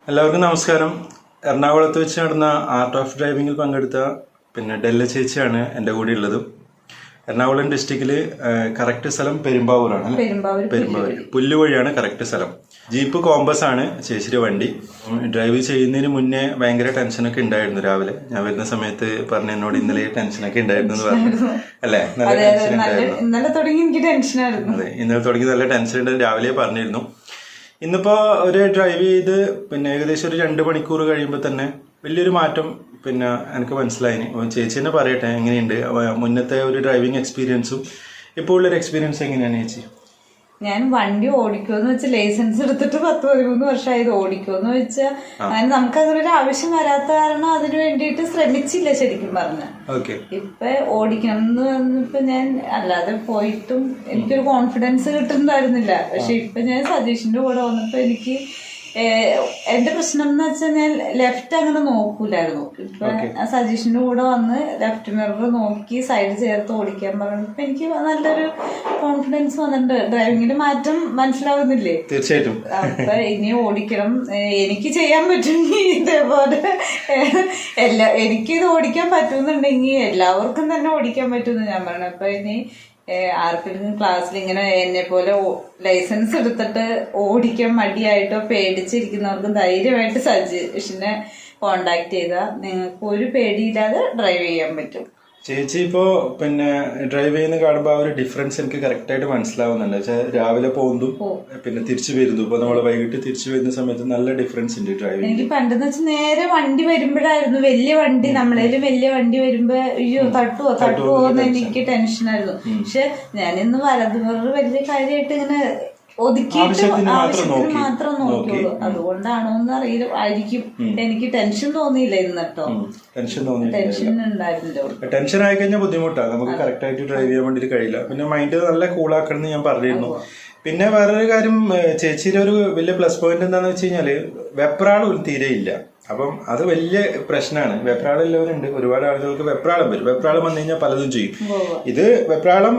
എല്ലാവർക്കും നമസ്കാരം. എറണാകുളത്ത് വെച്ച് നടന്ന ആർട്ട് ഓഫ് ഡ്രൈവിംഗിൽ പങ്കെടുത്ത ഡെല്ല ചേച്ചിയാണ് എൻ്റെ കൂടെ ഉള്ളത്. എറണാകുളം ഡിസ്ട്രിക്റ്റില് കറക്റ്റ് സ്ഥലം പെരുമ്പാവൂരാണ്. പെരുമ്പാവൂർ പുല്ലുവഴിയാണ് കറക്റ്റ് സ്ഥലം. ജീപ്പ് കോമ്പസ് ആണ് ചേച്ചിയുടെ വണ്ടി. ഡ്രൈവ് ചെയ്യുന്നതിന് മുന്നേ ഭയങ്കര ടെൻഷനൊക്കെ ഉണ്ടായിരുന്നു. രാവിലെ ഞാൻ വരുന്ന സമയത്ത് പറഞ്ഞ എന്നോട് ഇന്നലെ ടെൻഷനൊക്കെ ഉണ്ടായിരുന്നു എന്ന് പറഞ്ഞു അല്ലേ? നല്ല ടെൻഷൻ ഉണ്ടായിരുന്നു. ഇന്നലെ തുടങ്ങി അതെ, ഇന്നലെ തുടങ്ങി നല്ല ടെൻഷൻ ഉണ്ട്. രാവിലെ പറഞ്ഞിരുന്നു. ഇന്നിപ്പോ ഒരു ഡ്രൈവ് ചെയ്ത് ഏകദേശം ഒരു 2 മണിക്കൂർ കഴിയുമ്പോൾ തന്നെ വലിയൊരു മാറ്റം എനിക്ക് മനസ്സിലായിന്. ചേച്ചി തന്നെ പറയട്ടെ, എങ്ങനെയുണ്ട് മുന്നത്തെ ഒരു ഡ്രൈവിംഗ് എക്സ്പീരിയൻസും ഇപ്പോൾ ഉള്ളൊരു എക്സ്പീരിയൻസ് എങ്ങനെയാണ് ചേച്ചി? ഞാൻ വണ്ടി ഓടിക്കുമെന്ന് വെച്ചാൽ ലൈസൻസ് എടുത്തിട്ട് 10-13 വർഷമായത്. ഓടിക്കുമെന്ന് വെച്ചാൽ അങ്ങനെ നമുക്ക് അങ്ങനെ ഒരു ആവശ്യം വരാത്ത കാരണം അതിനു വേണ്ടിയിട്ട് ശ്രമിച്ചില്ല ശരിക്കും പറഞ്ഞ. ഇപ്പൊ ഓടിക്കണം എന്ന് പറഞ്ഞപ്പോ ഞാൻ അല്ലാതെ പോയിട്ടും എനിക്കൊരു കോൺഫിഡൻസ് കിട്ടുന്നുണ്ടായിരുന്നില്ല. പക്ഷെ ഇപ്പൊ ഞാൻ സജീഷിന്റെ കൂടെ വന്നപ്പോ എനിക്ക് എന്റെ പ്രശ്നം എന്ന് വെച്ചാൽ ഞാൻ ലെഫ്റ്റ് അങ്ങനെ നോക്കൂലായിരുന്നു. ഇപ്പൊ സജീഷിന്റെ കൂടെ വന്ന് ലെഫ്റ്റ് മിറർ നോക്കി സൈഡ് ചേർത്ത് ഓടിക്കാൻ പറഞ്ഞപ്പോ എനിക്ക് നല്ലൊരു കോൺഫിഡൻസ് വന്നിട്ടുണ്ട്. ഡ്രൈവിംഗിന്റെ മാറ്റം മനസ്സിലാവുന്നില്ലേ? തീർച്ചയായിട്ടും. അപ്പൊ ഇനി ഓടിക്കണം, എനിക്ക് ചെയ്യാൻ പറ്റുമെങ്കിൽ ഇതേപോലെ എനിക്കിത് ഓടിക്കാൻ പറ്റുന്നുണ്ടെങ്കിൽ എല്ലാവർക്കും തന്നെ ഓടിക്കാൻ പറ്റുമെന്ന് ഞാൻ പറഞ്ഞു. അപ്പൊ ഇനി ആർക്കെങ്കിലും ക്ലാസ്സിൽ ഇങ്ങനെ എന്നെ പോലെ ലൈസൻസ് എടുത്തിട്ട് ഓടിക്കാൻ മടിയായിട്ടോ പേടിച്ചിരിക്കുന്നവർക്കും ധൈര്യമായിട്ട് സജീഷിനെ കോണ്ടാക്ട് ചെയ്താൽ നിങ്ങൾക്ക് ഒരു പേടിയില്ലാതെ ഡ്രൈവ് ചെയ്യാൻ പറ്റും. ചേച്ചി ഇപ്പോ ഡ്രൈവ് ചെയ്യുന്ന കാണുമ്പോ ആ ഒരു ഡിഫറൻസ് എനിക്ക് കറക്റ്റ് ആയിട്ട് മനസ്സിലാവുന്നുണ്ട്. വെച്ചാൽ രാവിലെ പോകുന്നതും തിരിച്ചു വരുന്നു. ഇപ്പൊ നമ്മള് വൈകിട്ട് തിരിച്ചു വരുന്ന സമയത്ത് നല്ല ഡിഫറൻസ് ഉണ്ട് ഡ്രൈവിംഗ്. എനിക്ക് പണ്ടെന്ന് വെച്ചാൽ നേരെ വണ്ടി വരുമ്പോഴായിരുന്നു വലിയ വണ്ടി, നമ്മളേലും വലിയ വണ്ടി വരുമ്പോ അയ്യോ തട്ടുവോ എന്ന് എനിക്ക് ടെൻഷനായിരുന്നു. പക്ഷെ ഞാനിന്ന് വലതുപുറ വലിയ കാര്യമായിട്ട് ഇങ്ങനെ ഒതുക്കിയിട്ട് ആവശ്യത്തിന് മാത്രം നോക്കിയുള്ളൂ. അതുകൊണ്ടാണോ എന്ന് ആയിരിക്കും എനിക്ക് ടെൻഷൻ തോന്നിയില്ല ഇന്നട്ടോ. ടെൻഷൻ ഉണ്ടായിരുന്നല്ലോ. ടെൻഷൻ ആയി കഴിഞ്ഞാൽ ബുദ്ധിമുട്ടാണ്, നമുക്ക് കറക്റ്റ് ആയിട്ട് ഡ്രൈവ് ചെയ്യാൻ വേണ്ടിയിട്ട് കഴിയില്ല. പിന്നെ മൈൻഡ് നല്ല കൂളാക്കണം എന്ന് ഞാൻ പറഞ്ഞിരുന്നു. പിന്നെ വേറൊരു കാര്യം, ചേച്ചിയുടെ ഒരു വലിയ പ്ലസ് പോയിന്റ് എന്താണെന്ന് വെച്ച് കഴിഞ്ഞാല് വെപ്രാളം തീരെ ഇല്ല. അപ്പം അത് വലിയ പ്രശ്നമാണ്. വെപ്രാളം എല്ലാവരുണ്ട്, ഒരുപാട് ആളുകൾക്ക് വെപ്രാളം വരും. വെപ്രാളം വന്നു കഴിഞ്ഞാൽ പലതും ചെയ്യും. ഇത് വെപ്രാളം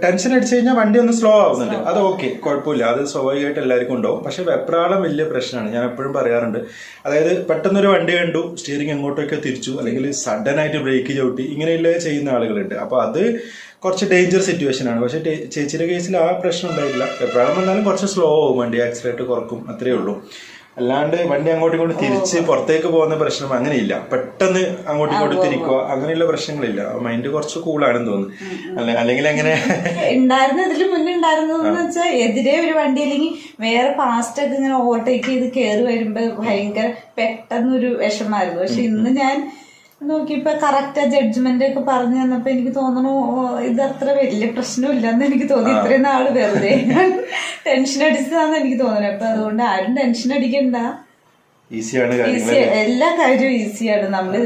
ടെൻഷൻ അടിച്ചു കഴിഞ്ഞാൽ വണ്ടി ഒന്ന് സ്ലോ ആവുന്നുണ്ട്, അത് ഓക്കെ, കുഴപ്പമില്ല, അത് സ്വാഭാവികമായിട്ട് എല്ലാവർക്കും ഉണ്ടാവും. പക്ഷെ വെപ്രാളം വലിയ പ്രശ്നമാണ്. ഞാൻ എപ്പോഴും പറയാറുണ്ട്, അതായത് പെട്ടെന്നൊരു വണ്ടി കണ്ടു, സ്റ്റിയറിംഗ് എങ്ങോട്ടൊക്കെ തിരിച്ചു, അല്ലെങ്കിൽ സഡൻ ആയിട്ട് ബ്രേക്ക് ചവിട്ടി, ഇങ്ങനെയുള്ള ചെയ്യുന്ന ആളുകളുണ്ട്. അപ്പൊ അത് കുറച്ച് ഡേഞ്ചർ സിറ്റുവേഷൻ ആണ്. പക്ഷെ ചേച്ചിയുടെ കേസിൽ ആ പ്രശ്നം ഉണ്ടായില്ല. വെപ്രാളം വന്നാലും കുറച്ച് സ്ലോ ആവും, വണ്ടി ആക്സിലേറ്റർ കുറക്കും, അത്രേ ഉള്ളൂ. അല്ലാണ്ട് വണ്ടി അങ്ങോട്ടും ഇങ്ങോട്ട് തിരിച്ച് പുറത്തേക്ക് പോകുന്ന പ്രശ്നം അങ്ങനെയില്ല. പെട്ടെന്ന് അങ്ങോട്ടും ഇങ്ങോട്ട് തിരിക്കുക, അങ്ങനെയുള്ള പ്രശ്നങ്ങളില്ല. മൈൻഡ് കുറച്ച് കൂളാണെന്ന് തോന്നുന്നു. അല്ലെങ്കിൽ എങ്ങനെ ഉണ്ടായിരുന്നു ഇതില് മുന്നേ ഉണ്ടായിരുന്നതെന്ന് വെച്ചാൽ എതിരെ ഒരു വണ്ടി അല്ലെങ്കിൽ വേറെ ഫാസ്റ്റ് ഒക്കെ ഇങ്ങനെ ഓവർടേക്ക് ചെയ്ത് കയറി വരുമ്പോ ഭയങ്കര പെട്ടെന്നൊരു വിഷമായിരുന്നു. പക്ഷെ ഇന്ന് ഞാൻ നോക്കിയപ്പോ കറക്റ്റ് ജഡ്ജ്മെന്റ് ഒക്കെ പറഞ്ഞു തന്നപ്പോ എനിക്ക് തോന്നുന്നു ഇത് അത്ര വലിയ പ്രശ്നമില്ലെന്ന് എനിക്ക് തോന്നി. ഇത്രയും നാള് വെറുതെ ടെൻഷൻ അടിച്ചതാന്ന് എനിക്ക് തോന്നുന്നു. അപ്പൊ അതുകൊണ്ട് ആരും ടെൻഷൻ അടിക്കണ്ട, എല്ലാ കാര്യവും ഈസിയാണ്. നമ്മള്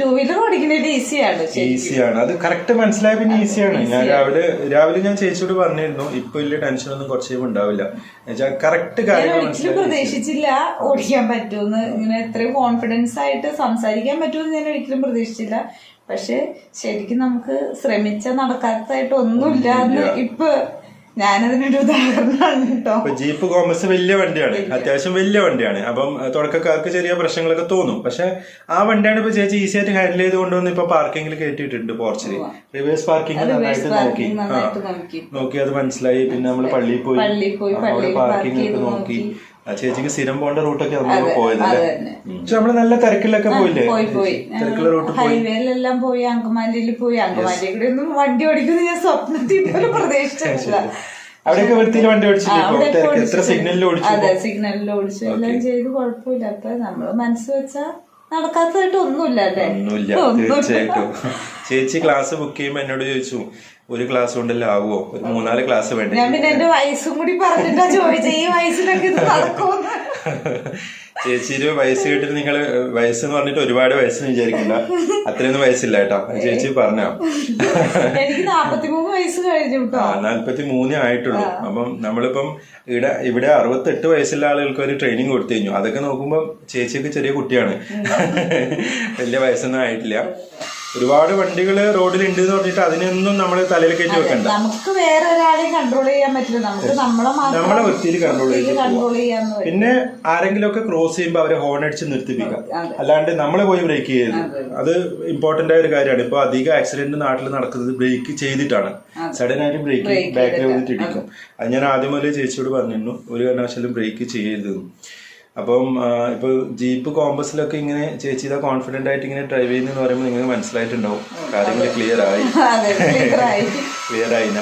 2 വീലർ ഓടിക്കുന്നത് ഈസിയാണ്. അത് കറക്റ്റ് മനസ്സിലായ പിന്നെ ഈസിയാണ്. ഞാൻ രാവിലെ ഞാൻ ചേച്ചിയോട് പറഞ്ഞിരുന്നു, ഇപ്പൊ വലിയ ടെൻഷനൊന്നും കുറച്ച് ഉണ്ടാവില്ല. കറക്റ്റ് കാര്യം ഒരിക്കലും പ്രതീക്ഷിച്ചില്ല ഓടിക്കാൻ പറ്റുമെന്ന്, ഇങ്ങനെ എത്രയും കോൺഫിഡൻസ് ആയിട്ട് സംസാരിക്കാൻ പറ്റുമെന്ന് ഞാൻ ഒരിക്കലും പ്രതീക്ഷിച്ചില്ല. പക്ഷെ ശരിക്കും നമുക്ക് ശ്രമിച്ചാൽ നടക്കാത്തതായിട്ട് ഒന്നുമില്ല എന്ന് ഇപ്പൊ ഞാനതിനൊരു ഉദാഹരണമാണ് കേട്ടോ. ജീപ്പ് കോമ്പസ് വലിയ വണ്ടിയാണ്, അത്യാവശ്യം വലിയ വണ്ടിയാണ്. അപ്പം തുടക്കക്കാർക്ക് ചെറിയ പ്രശ്നങ്ങളൊക്കെ തോന്നും. പക്ഷെ ആ വണ്ടിയാണ് ഇപ്പൊ ചേച്ചി ഈസി ആയിട്ട് ഹാൻഡിൽ ചെയ്ത് കൊണ്ടുവന്ന് ഇപ്പൊ പാർക്കിങ്ങിൽ കയറ്റിയിട്ടുണ്ട്. പോർച്ചില് റിവേഴ്സ് പാർക്കിംഗ് നന്നായിട്ട് നോക്കി അത് മനസ്സിലായി. പിന്നെ നമ്മള് പള്ളിയിൽ പോയി അവിടെ പാർക്കിംഗ് ഒക്കെ നോക്കി. ചേച്ചിക്ക് സ്ഥിരം പോകേണ്ട റൂട്ടൊക്കെ നമ്മൾ പോയതല്ലേ? പക്ഷെ നമ്മള് നല്ല തിരക്കിലൊക്കെ പോയില്ലേ? തിരക്കുള്ള റൂട്ട് ഹൈവേയിലെല്ലാം പോയി, അങ്കമാലിയിൽ പോയി. അങ്കമാലിയിൽ കൂടെ ഒന്നും വണ്ടി ഓടിക്കുന്നത് ഞാൻ സ്വപ്നത്തിൽ പോലും പ്രതീക്ഷിച്ചിട്ടില്ല. അവിടെയൊക്കെ വൃത്തിയിൽ വണ്ടി ഓടിച്ചില്ലേ? എത്ര സിഗ്നലിൽ ഓടിച്ചു? അതെ, സിഗ്നലിൽ ഓടിച്ചു, എല്ലാം ചെയ്ത് കുഴപ്പമില്ല. അപ്പൊ നമ്മള് മനസ്സ് വെച്ചാ നടക്കാത്തതായിട്ട് ഒന്നുമില്ല. തീർച്ചയായിട്ടും. ചേച്ചി ക്ലാസ് ബുക്ക് ചെയ്യുമ്പോ എന്നോട് ചോദിച്ചു, ഒരു ക്ലാസ് കൊണ്ടല്ലേ ആവുമോ, ഒരു 3-4 ക്ലാസ് വേണ്ടേ? ഞാൻ പിന്നെ എന്റെ വയസ്സും കൂടി പറഞ്ഞിട്ടാ ചോദിച്ചത്, ഈ വയസ്സിലൊക്കെ ഇത് നടക്കുമെന്ന്. ചേച്ചിയുടെ വയസ്സ് കേട്ടിട്ട് നിങ്ങള് വയസ്സെന്ന് പറഞ്ഞിട്ട് ഒരുപാട് വയസ്സെന്ന് വിചാരിക്കില്ല, അത്രയൊന്നും വയസ്സില്ല കേട്ടോ. ചേച്ചി പറഞ്ഞോ, എനിക്ക് 43 വയസ്സ് കഴിഞ്ഞു കേട്ടോ. 43 ആയിട്ടുള്ളൂ. അപ്പം നമ്മളിപ്പം ഇവിടെ 68 വയസ്സുള്ള ആളുകൾക്ക് ഒരു ട്രെയിനിങ് കൊടുത്തു കഴിഞ്ഞു. അതൊക്കെ നോക്കുമ്പോ ചേച്ചിയൊക്കെ ചെറിയ കുട്ടിയാണ്, വലിയ വയസ്സൊന്നും ആയിട്ടില്ല. ഒരുപാട് വണ്ടികൾ റോഡിലുണ്ട് എന്ന് പറഞ്ഞിട്ട് അതിനൊന്നും നമ്മൾ തലയിൽ കയറ്റി വെക്കണ്ട. നമുക്ക് വേറെ ഒരാളെയും കൺട്രോൾ ചെയ്യാൻ പറ്റില്ല, നമുക്ക് നമ്മളെ വൃത്തിയിൽ കൺട്രോൾ ചെയ്യാൻ. പിന്നെ ആരെങ്കിലും ഒക്കെ ക്രോസ് ചെയ്യുമ്പോൾ അവരെ ഹോൺ അടിച്ച് നിർത്തിപ്പിക്കാം, അല്ലാണ്ട് നമ്മളെ പോയി ബ്രേക്ക് ചെയ്യരുത്. അത് ഇമ്പോർട്ടന്റ് ആയ ഒരു കാര്യമാണ്. ഇപ്പൊ അധികം ആക്സിഡന്റ് നാട്ടിൽ നടക്കുന്നത് ബ്രേക്ക് ചെയ്തിട്ടാണ്, സഡൻ ആയിട്ട് ബ്രേക്ക് ബാക്കിൽ വന്നിട്ട് ഇടിക്കും. അത് ഞാൻ ആദ്യം മുതലേ ചേച്ചിയോട് പറഞ്ഞിരുന്നു, ഒരു കാരണവശാലും ബ്രേക്ക് ചെയ്യരുത്. അപ്പം ഇപ്പൊ ജീപ്പ് കോമ്പസിലൊക്കെ ഇങ്ങനെ ചേച്ചി ഇതാ കോൺഫിഡന്റ് ആയിട്ട് ഇങ്ങനെ ഡ്രൈവ് ചെയ്യുന്നതെന്ന് പറയുമ്പോൾ നിങ്ങൾക്ക് മനസ്സിലായിട്ടുണ്ടാവും കാര്യങ്ങൾ ക്ലിയർ ആയി.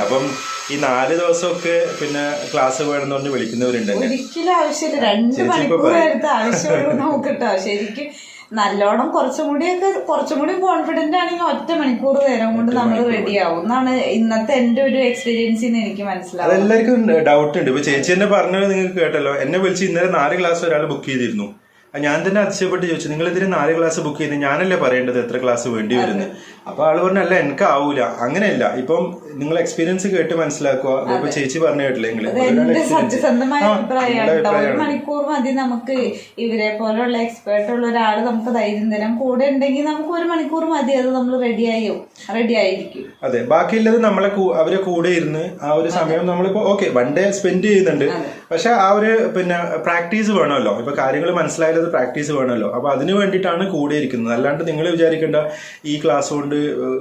അപ്പം ഈ 4 ദിവസമൊക്കെ പിന്നെ ക്ലാസ് വേണമെന്ന് പറഞ്ഞ് വിളിക്കുന്നവരുണ്ട്. ഒരിക്കലും ആവശ്യമില്ല, 2 മണിക്കൂർ ആവശ്യമുള്ളൂ നോക്കട്ടോ. ശരിക്കും നല്ലോണം കുറച്ചും കൂടി കോൺഫിഡന്റ് ആണെങ്കിൽ 1 മണിക്കൂർ നേരം കൊണ്ട് നമ്മൾ റെഡി ആവും എന്നാണ് ഇന്നത്തെ എന്റെ ഒരു എക്സ്പീരിയൻസിൽ എനിക്ക് മനസ്സിലാവും. അതെല്ലാവർക്കും ഡൗട്ട് ഉണ്ട്. ഇപ്പൊ ചേച്ചി എന്നെ പറഞ്ഞത് നിങ്ങൾക്ക് കേട്ടല്ലോ, എന്നെ വിളിച്ച് ഇന്നലെ 4 ക്ലാസ് ഒരാൾ ബുക്ക് ചെയ്തിരുന്നു. ഞാൻ തന്നെ അതിശയപ്പെട്ട് ചോദിച്ചു, നിങ്ങൾ ഇതിന് 4 ക്ലാസ് ബുക്ക് ചെയ്ത് ഞാനല്ലേ പറയേണ്ടത് എത്ര ക്ലാസ് വേണ്ടി വരുന്നത്? അപ്പൊ ആള് പറഞ്ഞല്ല എനിക്ക് ആവൂല. അങ്ങനെയല്ല, ഇപ്പം നിങ്ങൾ എക്സ്പീരിയൻസ് കേട്ട് മനസ്സിലാക്കുക. ഇപ്പൊ ചേച്ചി പറഞ്ഞു കേട്ടില്ലേ നിങ്ങൾ, സത്യസന്ധമായ അഭിപ്രായമാണ്. 1 മണിക്കൂർ മതി നമുക്ക്. ഇവരെ പോലുള്ള എക്സ്പേർട്ട് ഉള്ള ഒരാൾ നമുക്ക് ധൈര്യം തരാം കൂടെ ഉണ്ടെങ്കിൽ നമുക്ക് 1 മണിക്കൂർ മതി. അത് നമ്മൾ റെഡി ആയിരിക്കും. അതെ, ബാക്കിയുള്ളത് അവരെ കൂടെ ഇരുന്ന് ആ ഒരു സമയം നമ്മളിപ്പോ ഓക്കെ 1 ഡേ സ്പെൻഡ് ചെയ്യുന്നുണ്ട്. പക്ഷെ ആ ഒരു പിന്നെ പ്രാക്ടീസ് വേണമല്ലോ. ഇപ്പൊ കാര്യങ്ങൾ മനസ്സിലായത് പ്രാക്ടീസ് വേണമല്ലോ. അപ്പൊ അതിന് വേണ്ടിയിട്ടാണ് കൂടെ ഇരിക്കുന്നത്. അല്ലാണ്ട് നിങ്ങൾ വിചാരിക്കേണ്ട ഈ ക്ലാസ് കൊണ്ട്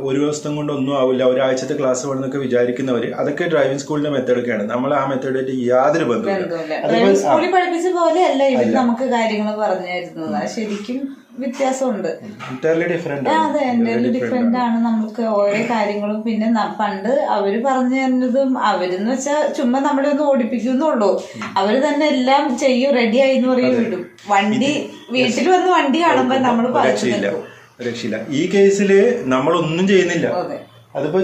ഒരു ദിവസം കൊണ്ട് ഒന്നും ആവില്ല, ഒരാഴ്ചത്തെ ക്ലാസ് വേണമെന്നൊക്കെ വിചാരിക്കുന്നവര്, അതൊക്കെ ഡ്രൈവിംഗ് സ്കൂളിന്റെ മെത്തേഡൊക്കെയാണ്. നമ്മൾ ആ മെത്തേഡായിട്ട് യാതൊരു ബന്ധമില്ല. സ്കൂളിൽ പഠിപ്പിച്ച പോലെയല്ല ഇവര് നമുക്ക് കാര്യങ്ങൾ പറഞ്ഞു തരുന്നത്. ശരിക്കും വ്യത്യാസമുണ്ട്, അതെ ഡിഫറെന്റ് ആണ് നമുക്ക് ഓരോ കാര്യങ്ങളും. പിന്നെ പണ്ട് അവര് പറഞ്ഞു തരുന്നതും അവരെന്ന് വെച്ചാൽ ചുമ്മാ നമ്മളെ ഒന്ന് ഓടിപ്പിക്കുന്നുള്ളൂ. അവര് തന്നെ എല്ലാം ചെയ്യും, റെഡി ആയി എന്ന് പറയും വിടും. വണ്ടി വീട്ടിൽ വന്ന് വണ്ടി കാണുമ്പോ നമ്മൾ രക്ഷയില്ല. ഈ കേസില് നമ്മളൊന്നും ചെയ്യുന്നില്ല. അതിപ്പോ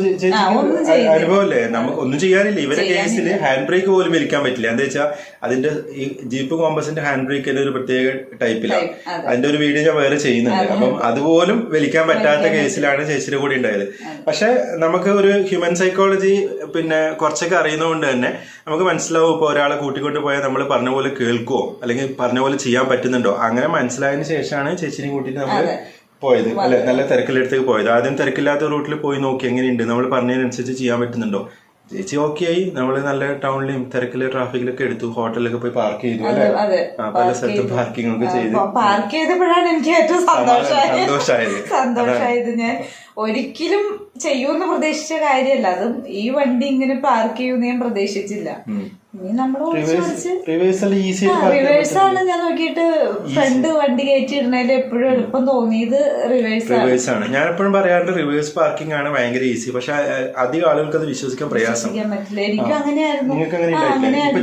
അനുഭവമല്ലേ, നമുക്ക് ഒന്നും ചെയ്യാനില്ല. ഇവരെ കേസിൽ ഹാൻഡ് ബ്രേക്ക് പോലും വലിക്കാൻ പറ്റില്ല. എന്താ വെച്ചാൽ അതിന്റെ ഈ ജീപ്പ് കോമ്പസിന്റെ ഹാൻഡ് ബ്രേക്ക് ഒരു പ്രത്യേക ടൈപ്പിലാണ്. അതിന്റെ ഒരു വീഡിയോ ഞാൻ വേറെ ചെയ്യുന്നുണ്ട്. അപ്പം അതുപോലും വലിക്കാൻ പറ്റാത്ത കേസിലാണ് ചേച്ചിയുടെ കൂടെ ഉണ്ടായത്. പക്ഷെ നമുക്ക് ഒരു ഹ്യൂമൻ സൈക്കോളജി പിന്നെ കുറച്ചൊക്കെ അറിയുന്നതുകൊണ്ട് തന്നെ നമുക്ക് മനസ്സിലാവും, ഇപ്പൊ ഒരാളെ കൂട്ടിക്കൊണ്ട് പോയാൽ നമ്മൾ പറഞ്ഞ പോലെ കേൾക്കുവോ അല്ലെങ്കിൽ പറഞ്ഞ പോലെ ചെയ്യാൻ പറ്റുന്നുണ്ടോ. അങ്ങനെ മനസ്സിലായതിനു ശേഷമാണ് ചേച്ചിനെ കൂട്ടിയിട്ട് നമ്മൾ പോയത്. അല്ലെ, നല്ല തിരക്കിലടുത്തേക്ക് പോയത്. ആദ്യം തിരക്കില്ലാത്ത റൂട്ടിൽ പോയി നോക്കി എങ്ങനെയുണ്ട്, നമ്മൾ പറഞ്ഞതിനനുസരിച്ച് ചെയ്യാൻ പറ്റുന്നുണ്ടോ. ചേച്ചി ഓക്കെ ആയി. നമ്മള് നല്ല ടൗണിലും തിരക്കില് ട്രാഫിക്കിലൊക്കെ എടുത്തു, ഹോട്ടലിലൊക്കെ പോയി പാർക്ക് ചെയ്തു. അല്ലെ, പല സ്ഥലത്തും പാർക്കിംഗ് ഒക്കെ ചെയ്തു. പാർക്ക് ചെയ്തപ്പോഴാണ് എനിക്ക് ഏറ്റവും സന്തോഷമായത്. ഞാൻ ഒരിക്കലും ചെയ്യൂന്ന് പ്രതീക്ഷിച്ച കാര്യമല്ല. അതും ഈ വണ്ടി ഇങ്ങനെ പാർക്ക് ചെയ്യുമെന്ന് ഞാൻ പ്രതീക്ഷിച്ചില്ല. ഇനി നമ്മൾ റിവേഴ്സാണ് ഞാൻ നോക്കിയിട്ട് ഫ്രണ്ട് വണ്ടി കയറ്റി ഇടുന്നതിൽ എപ്പോഴും എളുപ്പം തോന്നിയത് റിവേഴ്സ് ആണ്. ഞാൻ എപ്പോഴും പറയാറുണ്ട് റിവേഴ്സ് പാർക്കിംഗ് ആണ് ഭയങ്കര ഈസി. പക്ഷെ അധികം ആളുകൾക്ക് അത് വിശ്വസിക്കാൻ പറ്റില്ല. എനിക്കും അങ്ങനെയായിരുന്നു.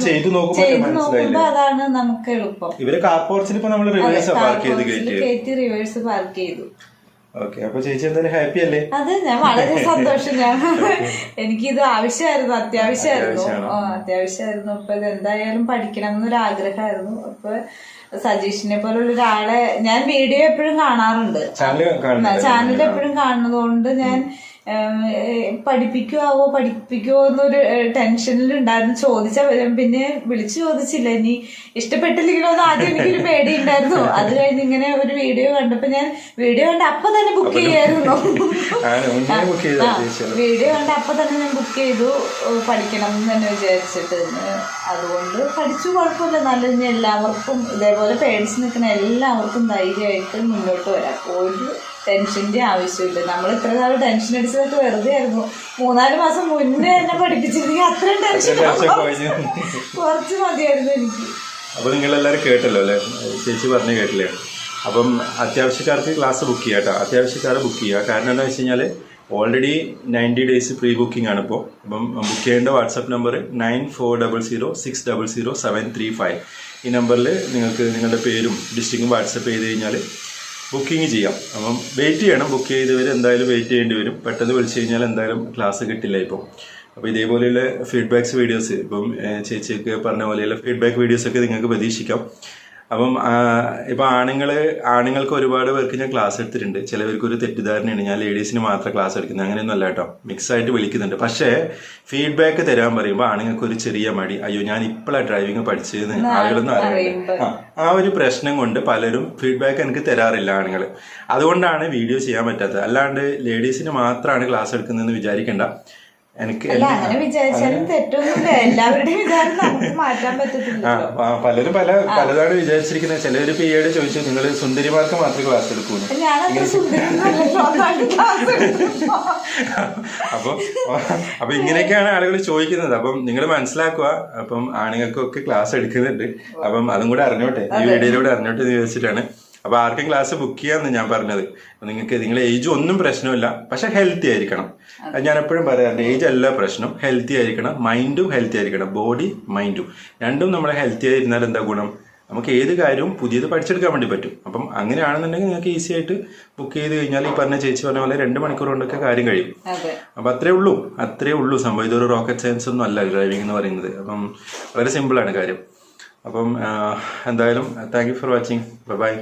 ചെയ്തു നോക്കുമ്പോ അതാണ് നമുക്ക് എളുപ്പം. ഇവര് കാർ പോർച്ചിൽ ഇപ്പൊ നമ്മൾ റിവേഴ്സ് പാർക്ക് കയറ്റി റിവേഴ്സ് പാർക്ക് ചെയ്തു. ഓക്കെ, അപ്പൊ ചേച്ചി എന്തായാലും ഹാപ്പി അല്ലേ? അതെ, ഞാൻ വളരെ സന്തോഷം. എനിക്കിത് അത്യാവശ്യമായിരുന്നു. അപ്പൊ ഇത് എന്തായാലും പഠിക്കണം എന്നൊരു ആഗ്രഹമായിരുന്നു. അപ്പൊ സജീഷിനെ പോലുള്ള ഒരാളെ ഞാൻ വീഡിയോ എപ്പോഴും കാണാറുണ്ട്, ചാനൽ എപ്പോഴും കാണുന്നതുകൊണ്ട് ഞാൻ പഠിപ്പിക്കുവോ എന്നൊരു ടെൻഷനിൽ ഉണ്ടായിരുന്നു. ചോദിച്ച പിന്നെ വിളിച്ചു ചോദിച്ചില്ല. ഇനി ഇഷ്ടപ്പെട്ടില്ലെങ്കിലോ എന്ന് ആദ്യം എനിക്കൊരു പേടി ഉണ്ടായിരുന്നു. അത് കഴിഞ്ഞ് ഇങ്ങനെ ഒരു വീഡിയോ കണ്ടപ്പോ ഞാൻ വീഡിയോ കണ്ട് അപ്പൊ തന്നെ ബുക്ക് ചെയ്യായിരുന്നു. വീഡിയോ കണ്ട് അപ്പൊ തന്നെ ഞാൻ ബുക്ക് ചെയ്തു, പഠിക്കണം എന്ന് തന്നെ വിചാരിച്ചിട്ട്. അതുകൊണ്ട് പഠിച്ചു, കുഴപ്പമില്ല. നല്ല എല്ലാവർക്കും ഇതേപോലെ പേടിച്ച് നിൽക്കുന്ന എല്ലാവർക്കും ധൈര്യമായിട്ട് മുന്നോട്ട് വരാം. ഒരു ടെൻഷന്റെ ആവശ്യമില്ല. നമ്മൾ ഇത്ര നാൾ ടെൻഷൻ അടിച്ചതൊക്കെ വെറുതെ ആയിരുന്നു. 3-4 മാസം മുന്നേ എന്നെ പഠിപ്പിച്ചിരുന്നെങ്കിൽ അത്രയും ടെൻഷൻ കുറച്ച് മതിയായിരുന്നു എനിക്ക്. അപ്പൊ നിങ്ങളെല്ലാവരും കേട്ടല്ലോ അല്ലെ, ചേച്ചി പറഞ്ഞു കേട്ടില്ലേ? അപ്പം അത്യാവശ്യക്കാർക്ക് ക്ലാസ് ബുക്ക് ചെയ്യാം കേട്ടോ. അത്യാവശ്യക്കാരെ ബുക്ക് ചെയ്യുക. കാരണം എന്താണെന്ന് വെച്ച് കഴിഞ്ഞാൽ ഓൾറെഡി 90 days പ്രീ ബുക്കിംഗ് ആണ് ഇപ്പോൾ. അപ്പം ബുക്ക് ചെയ്യേണ്ട വാട്സാപ്പ് നമ്പർ 9400600735. ഈ നമ്പറിൽ നിങ്ങൾക്ക് നിങ്ങളുടെ പേരും ഡിസ്ട്രിക്റ്റും വാട്സപ്പ് ചെയ്ത് കഴിഞ്ഞാൽ ബുക്കിംഗ് ചെയ്യാം. അപ്പം വെയിറ്റ് ചെയ്യണം. ബുക്ക് ചെയ്തവർ എന്തായാലും വെയിറ്റ് ചെയ്യേണ്ടി വരും. പെട്ടെന്ന് വിളിച്ചു കഴിഞ്ഞാൽ എന്തായാലും ക്ലാസ് കിട്ടില്ല ഇപ്പോൾ. അപ്പോൾ ഇതേപോലെയുള്ള ഫീഡ്ബാക്സ് വീഡിയോസ് ഇപ്പം ചേച്ചിയൊക്കെ പറഞ്ഞ പോലെയുള്ള ഫീഡ്ബാക്ക് വീഡിയോസൊക്കെ നിങ്ങൾക്ക് പ്രതീക്ഷിക്കാം. അപ്പം ഇപ്പൊ ആണുങ്ങൾക്ക് ഒരുപാട് പേർക്ക് ഞാൻ ക്ലാസ് എടുത്തിട്ടുണ്ട്. ചിലവർക്ക് ഒരു തെറ്റിദ്ധാരണയാണ് ഞാൻ ലേഡീസിന് മാത്രം ക്ലാസ് എടുക്കുന്നത്. അങ്ങനെയൊന്നും അല്ല കേട്ടോ, മിക്സ് ആയിട്ട് വിളിക്കുന്നുണ്ട്. പക്ഷേ ഫീഡ്ബാക്ക് തരാൻ പറയുമ്പോൾ ആണുങ്ങൾക്ക് ഒരു ചെറിയ മടി, അയ്യോ ഞാൻ ഇപ്പോഴാണ് ഡ്രൈവിംഗ് പഠിച്ചതെന്ന് ആളുകളൊന്നും അറിയില്ല. ആ ഒരു പ്രശ്നം കൊണ്ട് പലരും ഫീഡ്ബാക്ക് എനിക്ക് തരാറില്ല ആണുങ്ങൾ. അതുകൊണ്ടാണ് വീഡിയോ ചെയ്യാൻ പറ്റാത്തത്. അല്ലാണ്ട് ലേഡീസിന് മാത്രമാണ് ക്ലാസ് എടുക്കുന്നതെന്ന് വിചാരിക്കേണ്ട. അങ്ങനെ വിചാരിച്ചാലും തെറ്റൊന്നുമില്ല. എല്ലാവരുടെയും വിചാരം നമുക്ക് മാറ്റാൻ പറ്റത്തില്ല. പലരും പലതാണ് വിചാരിച്ചിരിക്കുന്നത്. ചിലര് പിന്നീട് ചോദിച്ചു നിങ്ങൾ സുന്ദരിമാർക്ക് മാത്രമേ ക്ലാസ് എടുക്കൂ. അപ്പൊ ഇങ്ങനെയൊക്കെയാണ് ആളുകൾ ചോദിക്കുന്നത്. അപ്പം നിങ്ങൾ മനസ്സിലാക്കുക. അപ്പം ആണുങ്ങൾക്കൊക്കെ ക്ലാസ് എടുക്കുന്നുണ്ട്. അപ്പം അതും കൂടെ അറിഞ്ഞോട്ടെ, ഈ വീഡിയോയിലൂടെ അറിഞ്ഞോട്ടെ എന്ന് ചോദിച്ചിട്ടാണ്. അപ്പൊ ആർക്കും ക്ലാസ് ബുക്ക് ചെയ്യാന്ന് ഞാൻ പറഞ്ഞത്. നിങ്ങളെ ഏജ് ഒന്നും പ്രശ്നമില്ല, പക്ഷെ ഹെൽത്തി ആയിരിക്കണം. ഞാൻ എപ്പോഴും പറയാറുണ്ട്, ഏജ് അല്ല പ്രശ്നം, ഹെൽത്തി ആയിരിക്കണം. മൈൻഡും ഹെൽത്തി ആയിരിക്കണം. ബോഡി മൈൻഡും രണ്ടും നമ്മളെ ഹെൽത്തി ആയിരുന്നാൽ എന്താ ഗുണം? നമുക്ക് ഏത് കാര്യവും പുതിയത് പഠിച്ചെടുക്കാൻ വേണ്ടി പറ്റും. അപ്പം അങ്ങനെയാണെന്നുണ്ടെങ്കിൽ നിങ്ങൾക്ക് ഈസി ആയിട്ട് ബുക്ക് ചെയ്ത് കഴിഞ്ഞാൽ ഈ പറഞ്ഞ ചേച്ചി പറഞ്ഞ പോലെ 2 മണിക്കൂർ കൊണ്ടൊക്കെ കാര്യം കഴിയും. അപ്പൊ അത്രേ ഉള്ളൂ സംഭവം. ഇതൊരു റോക്കറ്റ് സയൻസ് ഒന്നും അല്ല ഡ്രൈവിംഗ് എന്ന് പറയുന്നത്. അപ്പം വളരെ സിമ്പിളാണ് കാര്യം. അപ്പം എന്തായാലും thank you for watching. By.